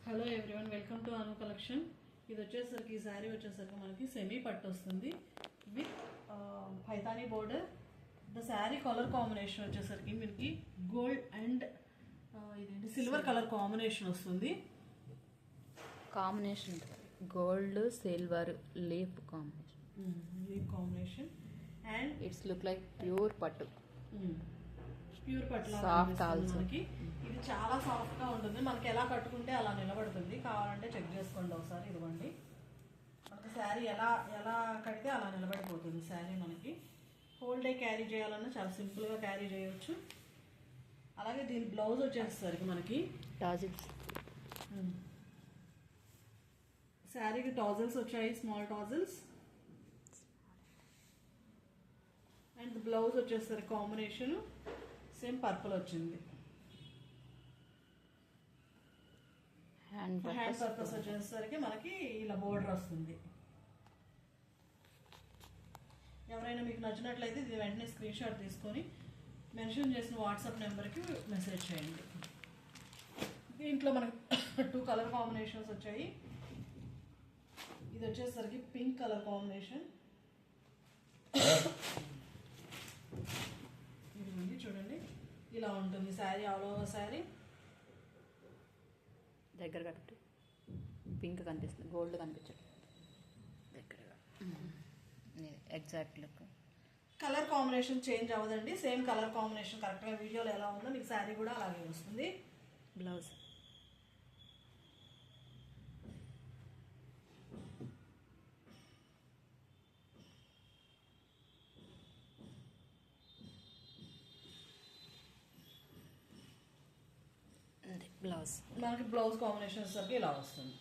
Hello everyone, welcome to Anu collection. ఇది వచ్చేసరికి ఈ శారీ వచ్చేసరికి మనకి సెమీ పట్టు వస్తుంది with Paithani border. The sari colour combination వచ్చేసరికి మనకి గోల్డ్ అండ్ ఇదేంటి సిల్వర్ కలర్ కాంబినేషన్ వస్తుంది. Combination gold silver leaf combination and it's look like pure పట్టు. ప్యూర్ పట్టు సాఫ్ట్ ఆల్సో. మనకి ఇది చాలా సాఫ్ట్ గా ఉంటుంది. మనకి ఎలా కట్టుకుంటే అలా నిలబడుతుంది. కావాలంటే చెక్ చేసుకోండి ఒకసారి. ఇదిగోండి, మనకి శారీ ఎలా ఎలా కడితే అలా నిలబడిపోతుంది శారీ. మనకి హోల్ డే క్యారీ చేయాలన్నా చాలా సింపుల్ గా క్యారీ చేయొచ్చు. అలాగే దీని బ్లౌజ్ వచ్చేసరికి మనకి టాజిల్స్, శారీకి టాజిల్స్ వచ్చాయి, స్మాల్ టాజిల్స్. అండ్ బ్లౌజ్ వచ్చేసరికి కాంబినేషన్ సేమ్ పర్పుల్ వచ్చింది. హ్యాండ్ పర్పస్ వచ్చేసరికి మనకి ఇలా బోర్డర్ వస్తుంది. ఎవరైనా మీకు నచ్చినట్లయితే ఇది వెంటనే స్క్రీన్ షాట్ తీసుకొని మెన్షన్ చేసిన వాట్సాప్ నెంబర్కి మెసేజ్ చేయండి. దీంట్లో మనకి 2 కలర్ కాంబినేషన్స్ వచ్చాయి. ఇది వచ్చేసరికి పింక్ కలర్ కాంబినేషన్. ఇది చూడండి, ఇలా ఉంటుంది శారీ, ఆల్ ఓవర్ శారీ. దగ్గర కట్టు, పింక్ కనిపిస్తుంది, గోల్డ్ కనిపించదు దగ్గరగా. Exact look. Colour combination change అవ్వదండి, సేమ్ కలర్ కాంబినేషన్ కరెక్ట్గా వీడియోలో ఎలా ఉందో మీకు శారీ కూడా అలాగే వస్తుంది. బ్లౌజ్ బ్లౌజ్ మనకి బ్లౌజ్ కాంబినేషన్ వచ్చేసరికి ఇలా వస్తుంది.